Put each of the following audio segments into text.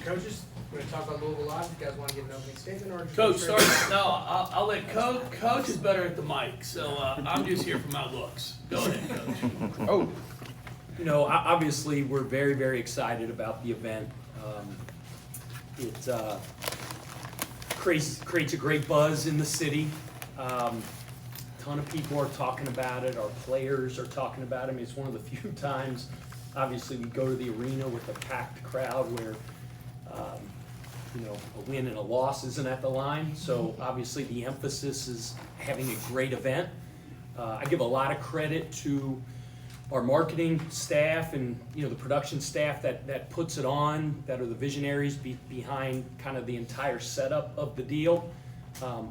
Coaches, we're going to talk about Louisville Live. You guys want to give an opening statement? Or Coach, sorry. No, I'll let Coach. Coach is better at the mic, so I'm just here for my looks. Go ahead, Coach. Oh, you know, obviously we're very, very excited about the event. It creates a great buzz in the city. Ton of people are talking about it. Our players are talking about it. I mean, it's one of the few times, obviously, we go to the arena with a packed crowd where, you know, a win and a loss isn't at the line. So obviously the emphasis is having a great event. I give a lot of credit to our marketing staff and, you know, the production staff that puts it on, that are the visionaries behind kind of the entire setup of the deal.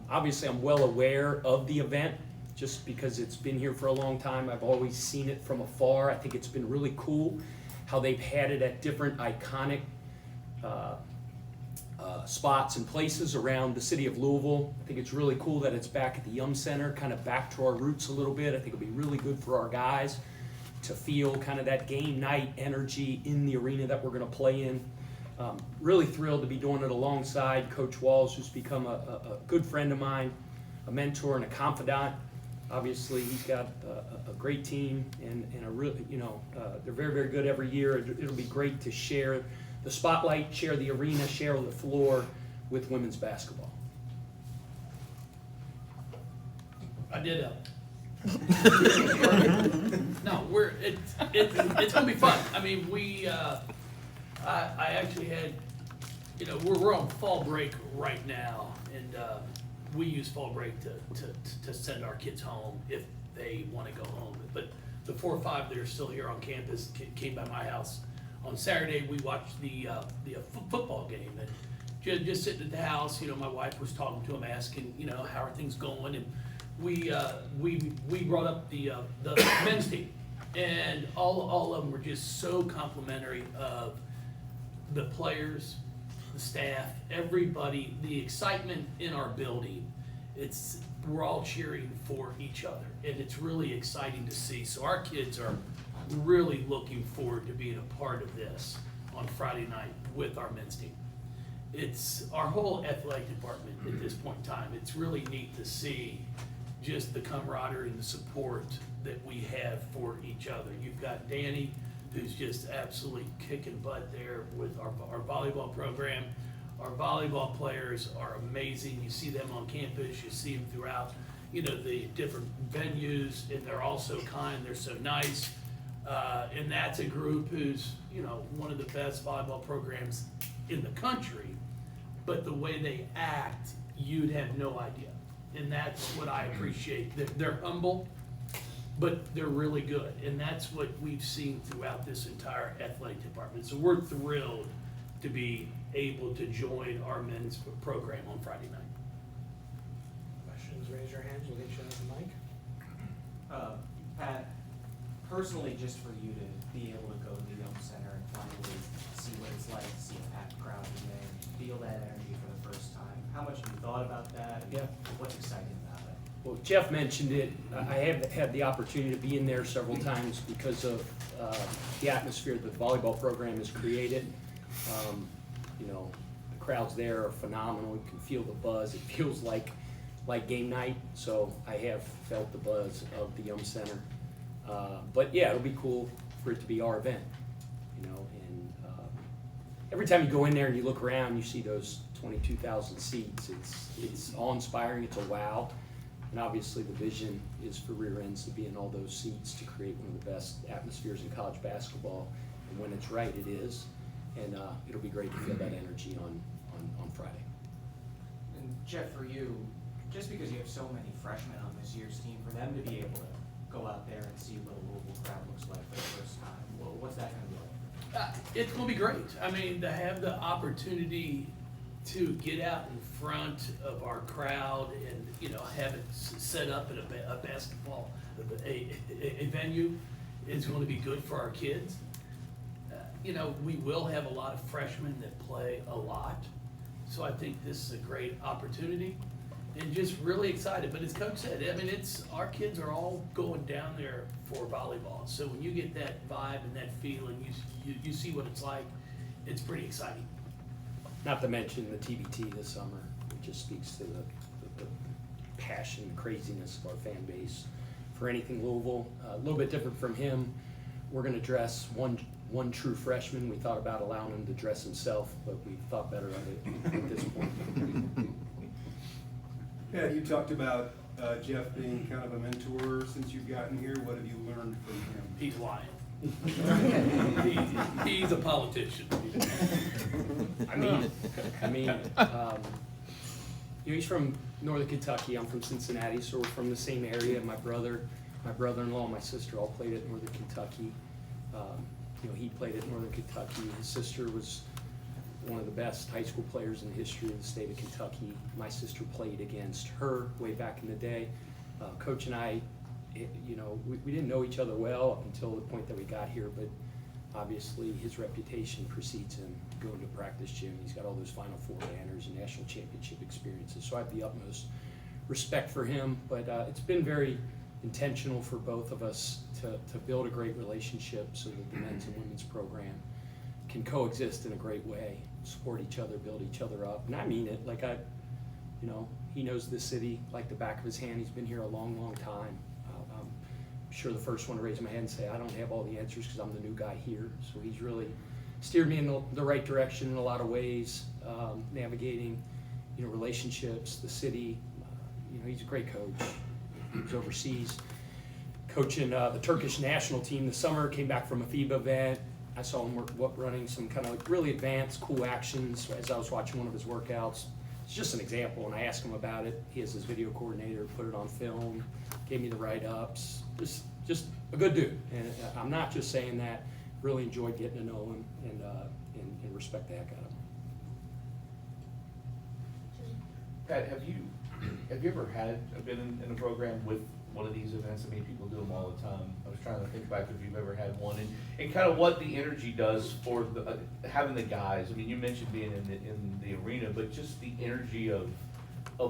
Obviously, I'm well aware of the event just because it's been here for a long time. I've always seen it from afar. I think it's been really cool how they've had it at different iconic spots and places around the city of Louisville. I think it's really cool that it's back at the Yum Center, kind of back to our roots a little bit. I think it'll be really good for our guys to feel kind of that game night energy in the arena that we're going to play in. Really thrilled to be doing it alongside Coach Walz, who's become a good friend of mine, a mentor and a confidant. Obviously, he's got a great team and a really, you know, they're very, very good every year. It'll be great to share the spotlight, share the arena, share the floor with women's basketball. I did No, it's gonna be fun. I mean, I actually had, you know, we're on fall break right now, and we use fall break to send our kids home if they want to go home. But the 4 or 5 that are still here on campus came by my house on Saturday. We watched the football game, and just sitting at the house, you know, my wife was talking to him, asking, you know, how are things going, and we brought up the men's team, and all of them were just so complimentary of the players, the staff, everybody, the excitement in our building. We're all cheering for each other, and it's really exciting to see. So our kids are really looking forward to being a part of this on Friday night with our men's team. It's our whole athletic department at this point in time. It's really neat to see just the camaraderie and the support that we have for each other. You've got Danny, who's just absolutely kicking butt there with our volleyball program. Our volleyball players are amazing. You see them on campus, you see them throughout, you know, the different venues, and they're all so kind, they're so nice. And that's a group who's, you know, one of the best volleyball programs in the country, but the way they act, you'd have no idea. And that's what I appreciate. They're humble, but they're really good. And that's what we've seen throughout this entire athletic department. So we're thrilled to be able to join our men's program on Friday night. Questions, raise your hands. We'll get you on the mic. Pat, personally, just for you to be able to go to the Yum Center and finally see what it's like to see a packed crowd in there, feel that energy for the first time, how much have you thought about that? And Yeah. what's exciting about it? Well, Jeff mentioned it. I have had the opportunity to be in there several times because of the atmosphere that the volleyball program has created. You know, the crowds there are phenomenal. You can feel the buzz. It feels like game night. So I have felt the buzz of the Yum Center. But yeah, it'll be cool for it to be our event. You know, and every time you go in there and you look around, you see those 22,000 seats. It's awe-inspiring. It's a wow. And obviously the vision is for Rear Ends to be in all those seats to create one of the best atmospheres in college basketball. And when it's right, it is. And it'll be great to feel that energy on Friday. And Jeff, for you, just because you have so many freshmen on this year's team, for them to be able to go out there and see what a Louisville crowd looks like for the first time, what's that going to be like? It's going to be great. I mean, to have the opportunity to get out in front of our crowd and, you know, have it set up in a basketball, a venue is going to be good for our kids. You know, we will have a lot of freshmen that play a lot, so I think this is a great opportunity, and just really excited. But as Coach said, I mean, our kids are all going down there for volleyball. So when you get that vibe and that feeling, you see what it's like. It's pretty exciting. Not to mention the TBT this summer, it just speaks to the passion and craziness of our fan base for anything Louisville. A little bit different from him. We're gonna dress one true freshman. We thought about allowing him to dress himself, but we thought better of it at this point. Yeah, you talked about Jeff being kind of a mentor since you've gotten here. What have you learned from him? He's lying. He's a politician. I mean, he's from Northern Kentucky. I'm from Cincinnati, so we're from the same area. My brother-in-law, and my sister all played at Northern Kentucky. He played at Northern Kentucky. His sister was one of the best high school players in the history of the state of Kentucky. My sister played against her way back in the day. Coach and I, we didn't know each other well up until the point that we got here, but obviously his reputation precedes him going to practice gym. He's got all those Final Four banners and national championship experiences, so I have the utmost respect for him. But it's been very intentional for both of us to build a great relationship so that the men's and women's program can coexist in a great way, support each other, build each other up. And I mean it, he knows this city like the back of his hand. He's been here a long, long time. I'm sure the first one to raise my hand and say, I don't have all the answers because I'm the new guy here. So he's really steered me in the right direction in a lot of ways, navigating, relationships, the city. He's a great coach. He was overseas coaching the Turkish national team this summer, came back from a FIBA event. I saw him running some kind of really advanced, cool actions as I was watching one of his workouts. It's just an example, and I asked him about it. He has his video coordinator, put it on film, gave me the write-ups. Just a good dude, and I'm not just saying that. Really enjoyed getting to know him and respect the heck out of him. Pat, have you ever been in a program with one of these events? I mean, people do them all the time. I was trying to think back if you've ever had one, and kind of what the energy does for having the guys. I mean, you mentioned being in the arena, but just the energy of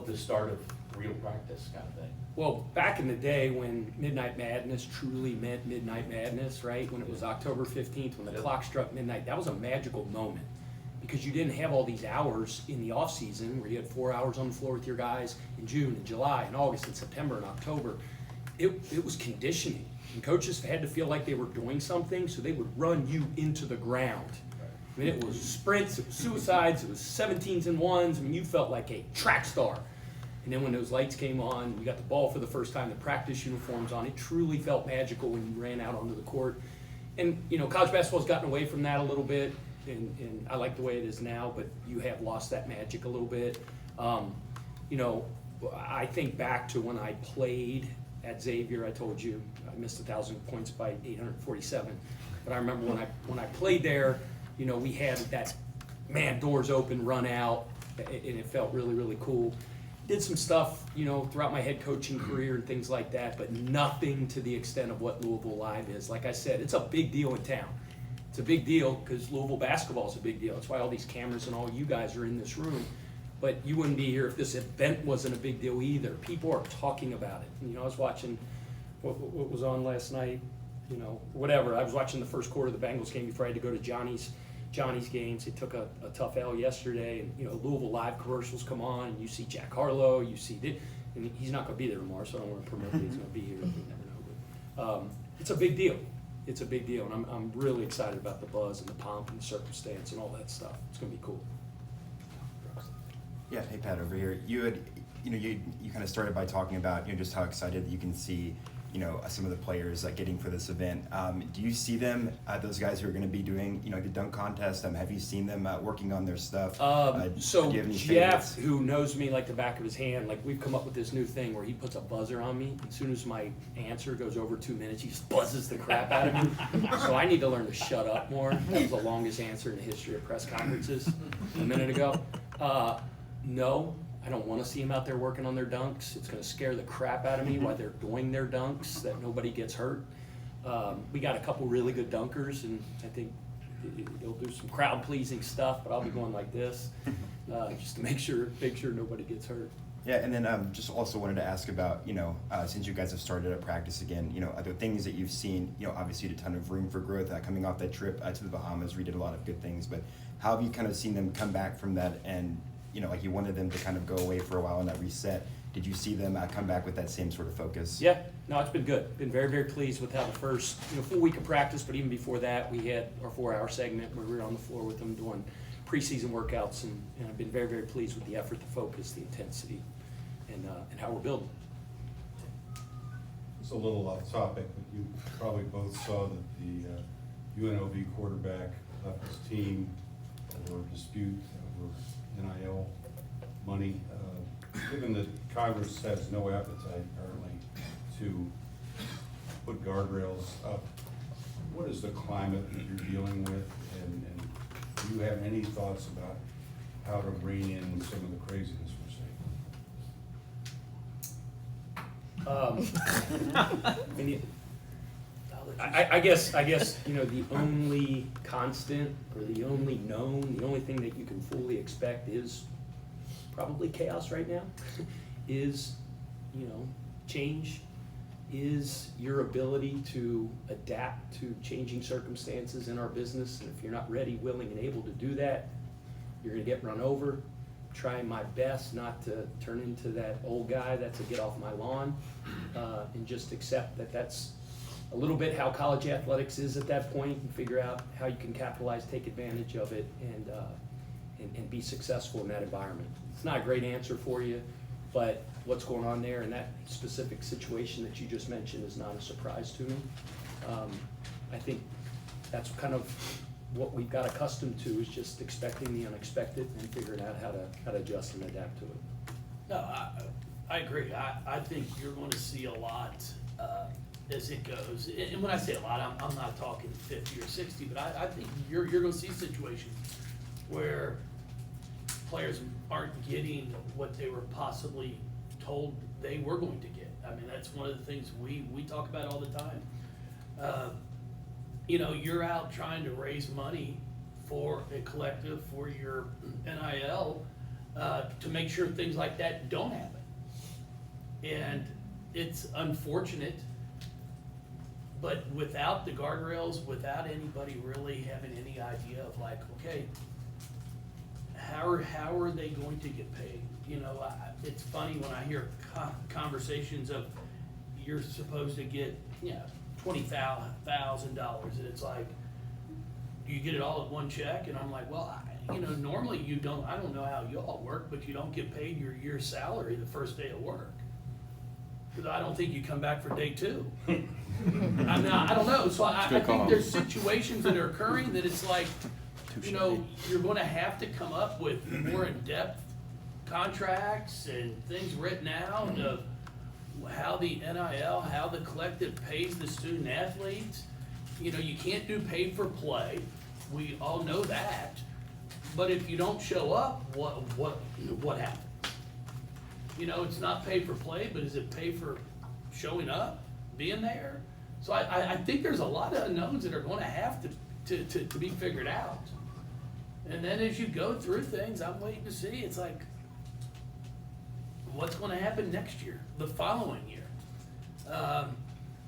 the start of real practice kind of thing. Well, back in the day when Midnight Madness truly meant Midnight Madness, right? When it was October 15th, when the clock struck midnight, that was a magical moment. Because you didn't have all these hours in the off season where you had 4 hours on the floor with your guys in June and July and August and September and October. It was conditioning, and coaches had to feel like they were doing something, so they would run you into the ground. I mean, it was sprints, it was suicides, it was 17s and 1s. I mean, you felt like a track star. And then when those lights came on, we got the ball for the first time, the practice uniforms on, it truly felt magical when you ran out onto the court. And, college basketball's gotten away from that a little bit. And I like the way it is now, but you have lost that magic a little bit. I think back to when I played at Xavier. I told you I missed 1,000 points by 847. But I remember when I played there, we had that doors open, run out, and it felt really, really cool. Did some stuff, throughout my head coaching career and things like that, but nothing to the extent of what Louisville Live is. Like I said, it's a big deal in town. It's a big deal because Louisville basketball is a big deal. That's why all these cameras and all you guys are in this room. But you wouldn't be here if this event wasn't a big deal either. People are talking about it. I was watching what was on last night, whatever. I was watching the first quarter of the Bengals game before I had to go to Johnny's games. They took a tough L yesterday, and Louisville Live commercials come on, and you see Jack Harlow, you see this, and he's not going to be there tomorrow, so I don't want to promote that he's going to be here. You never know, but it's a big deal. It's a big deal, and I'm really excited about the buzz and the pomp and the circumstance and all that stuff. It's going to be cool. Yeah, hey Pat, over here. You had, you kind of started by talking about just how excited you can see some of the players getting for this event. Do you see them, those guys who are going to be doing the dunk contest? Have you seen them working on their stuff? So do you have any Jeff, favorites? who knows me like the back of his hand, we've come up with this new thing where he puts a buzzer on me. As soon as my answer goes over 2 minutes, he just buzzes the crap out of me. So I need to learn to shut up more. That was the longest answer in the history of press conferences a minute ago. No, I don't want to see them out there working on their dunks. It's going to scare the crap out of me while they're doing their dunks, that nobody gets hurt. We got a couple really good dunkers, and I think they'll do some crowd-pleasing stuff, but I'll be going like this just to make sure nobody gets hurt. Yeah, and then just also wanted to ask about, since you guys have started at practice again, are there things that you've seen, obviously a ton of room for growth coming off that trip to the Bahamas where you did a lot of good things, but how have you kind of seen them come back from that? And, you know, like you wanted them to kind of go away for a while in that reset. Did you see them come back with that same sort of focus? Yeah, no, it's been good. Been very, very pleased with how the first, full week of practice, but even before that, we had our 4-hour segment where we were on the floor with them doing preseason workouts, and I've been very, very pleased with the effort, the focus, the intensity, and how we're building. It's a little off topic, but you probably both saw that the UNLV quarterback left his team over a dispute over NIL money. Given that Congress has no appetite apparently to put guardrails up, what is the climate that you're dealing with, and do you have any thoughts about how to rein in some of the craziness we're seeing? I guess the only constant or the only known, the only thing that you can fully expect is probably chaos right now. Is change, is your ability to adapt to changing circumstances in our business, and if you're not ready, willing, and able to do that, you're gonna get run over. Trying my best not to turn into that old guy that's a get off my lawn, and just accept that that's a little bit how college athletics is at that point, and figure out how you can capitalize, take advantage of it, and be successful in that environment. It's not a great answer for you, but what's going on there in that specific situation that you just mentioned is not a surprise to me. I think that's kind of what we've got accustomed to, is just expecting the unexpected and figuring out how to adjust and adapt to it. No, I agree. I think you're going to see a lot as it goes. And when I say a lot, I'm not talking 50 or 60, but I think you're going to see situations where players aren't getting what they were possibly told they were going to get. I mean, that's one of the things we talk about all the time. You're out trying to raise money for a collective, for your NIL, to make sure things like that don't happen. And it's unfortunate, but without the guardrails, without anybody really having any idea of like, okay, how are they going to get paid? It's funny when I hear conversations of you're supposed to get $20,000, and it's like, you get it all at one check, and I'm like, well, normally you don't. I don't know how you all work, but you don't get paid your year's salary the first day of work, because I don't think you come back for day 2. I don't know. So I think there's situations that are occurring that it's like, you're going to have to come up with more in-depth contracts and things written out of how the NIL, how the collective pays the student athletes. You can't do paid for play. We all know that. But if you don't show up, what happens? It's not paid for play, but is it paid for showing up, being there? So I think there's a lot of unknowns that are going to have to be figured out. And then as you go through things, I'm waiting to see, it's like, what's going to happen next year, the following year?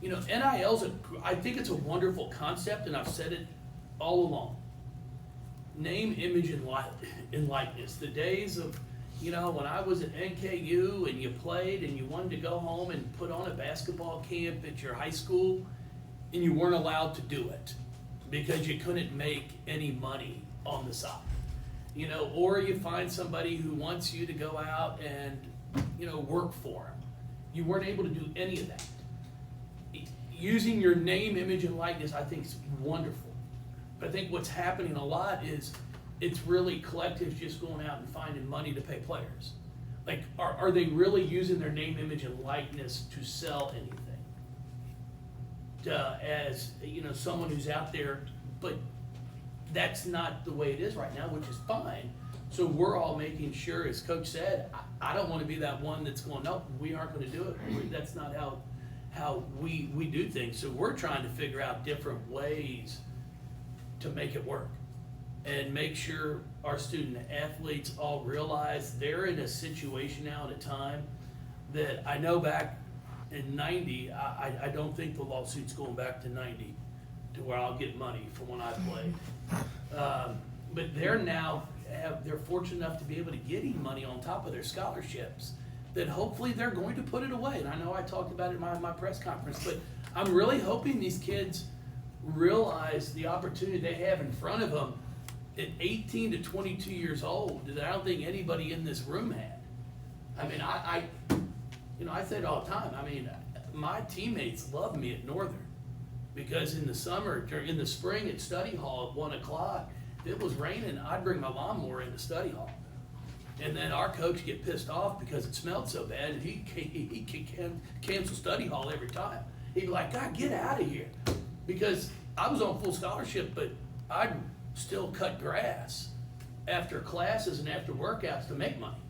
NIL's I think it's a wonderful concept, and I've said it all along. Name, image, and likeness. The days of, when I was at NKU and you played and you wanted to go home and put on a basketball camp at your high school, and you weren't allowed to do it because you couldn't make any money on the side. Or you find somebody who wants you to go out and, work for them. You weren't able to do any of that. Using your name, image, and likeness, I think is wonderful. But I think what's happening a lot is it's really collectives just going out and finding money to pay players. Like, are they really using their name, image, and likeness to sell anything? As, someone who's out there, but that's not the way it is right now, which is fine. So we're all making sure, as Coach said, I don't want to be that one that's going, no, we aren't going to do it. That's not how we do things. So we're trying to figure out different ways to make it work and make sure our student athletes all realize they're in a situation now at a time that I know back in 90, I don't think the lawsuit's going back to 90 to where I'll get money for when I played. But they're now, they're fortunate enough to be able to get money on top of their scholarships, that hopefully they're going to put it away. And I know I talked about it in my press conference, but I'm really hoping these kids realize the opportunity they have in front of them at 18 to 22 years old that I don't think anybody in this room had. I mean, I say it all the time. I mean, my teammates love me at Northern because in the summer, in the spring at study hall at 1 o'clock, if it was raining, I'd bring my lawnmower into study hall. And then our coach get pissed off because it smelled so bad, and he cancel study hall every time. He'd be like, God, get out of here. Because I was on full scholarship, but I'd still cut grass after classes and after workouts to make money,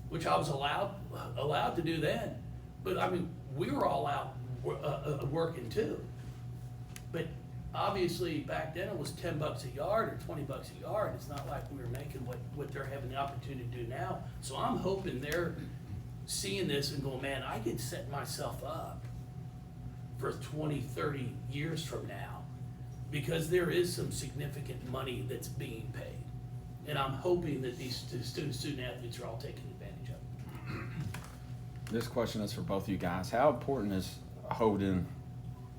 which I was allowed to do then. But I mean, we were all out working too. But obviously back then it was $10 a yard or $20 a yard. It's not like we were making what they're having the opportunity to do now. So I'm hoping they're seeing this and going, man, I could set myself up for 20, 30 years from now, because there is some significant money that's being paid. And I'm hoping that these student athletes are all taking advantage of it. This question is for both of you guys. How important is holding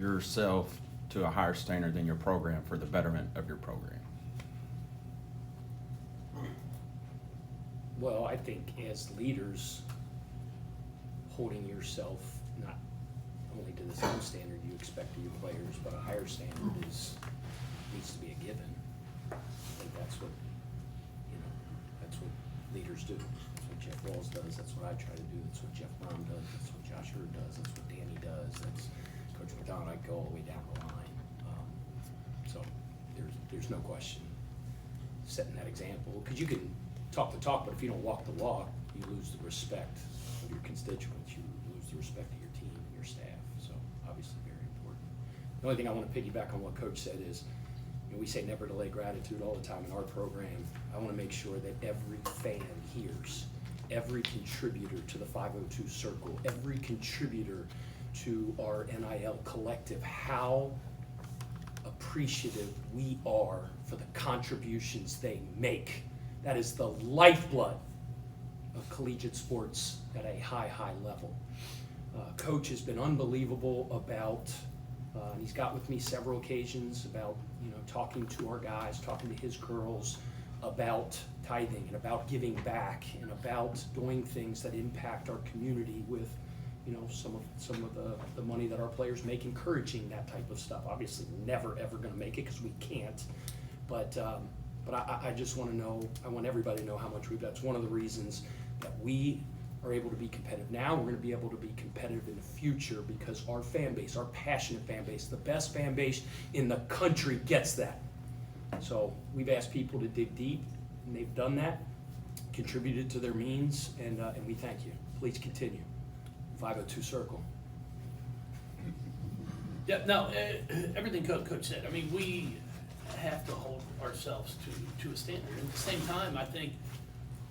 yourself to a higher standard than your program for the betterment of your program? Well, I think as leaders, holding yourself not only to the same standard you expect of your players, but a higher standard needs to be a given. I think that's what leaders do. That's what Jeff Walz does. That's what I try to do. That's what Jeff Brown does. That's what Josh Hurd does. That's what Danny does. That's Coach McDonald. I go all the way down the line. So there's no question setting that example, because you can talk the talk, but if you don't walk the walk, you lose the respect of your constituents. You lose the respect of your team and your staff. So obviously very important. The only thing I want to piggyback on what Coach said is, we say never delay gratitude all the time in our program. I want to make sure that every fan hears, every contributor to the 502 Circle, every contributor to our NIL collective, how appreciative we are for the contributions they make. That is the lifeblood of collegiate sports at a high, high level. Coach has been unbelievable about, he's got with me several occasions about, talking to our guys, talking to his girls about tithing and about giving back and about doing things that impact our community with, some of the money that our players make, encouraging that type of stuff. Obviously, never ever going to make it because we can't, but I just want to know. I want everybody to know how much we've. That's one of the reasons that we are able to be competitive now. We're going to be able to be competitive in the future because our fan base, our passionate fan base, the best fan base in the country gets that. So we've asked people to dig deep, and they've done that, contributed to their means, and we thank you. Please continue. 502 Circle. Yeah, no, everything Coach said. I mean, we have to hold ourselves to a standard. At the same time, I think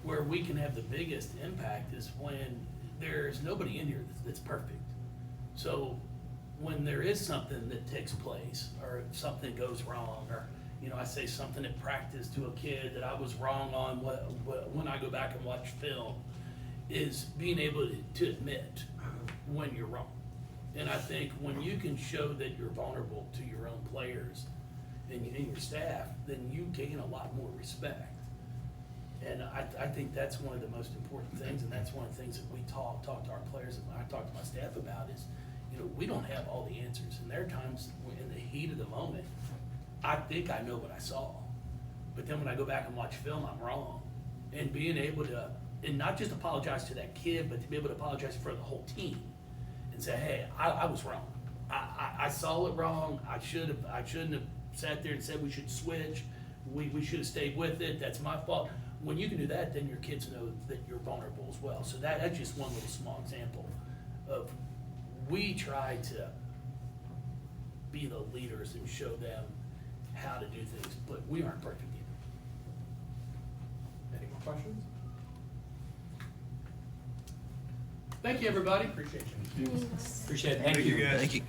where we can have the biggest impact is when there's nobody in here that's perfect. So when there is something that takes place, or something goes wrong, or I say something at practice to a kid that I was wrong on, when I go back and watch film, is being able to admit when you're wrong. And I think when you can show that you're vulnerable to your own players and your staff, then you gain a lot more respect. And I think that's one of the most important things, and that's one of the things that we talk to our players, and I talk to my staff about is, we don't have all the answers. And there are times in the heat of the moment, I think I know what I saw. But then when I go back and watch film, I'm wrong. And being able to, and not just apologize to that kid, but to be able to apologize for the whole team and say, hey, I was wrong. I saw it wrong. I shouldn't have sat there and said we should switch. We should have stayed with it. That's my fault. When you can do that, then your kids know that you're vulnerable as well. So that's just one little small example of, we try to be the leaders and show them how to do things, but we aren't perfect either. Any more questions? Thank you, everybody. Appreciate you. Appreciate it. Thank you, guys. Thank you.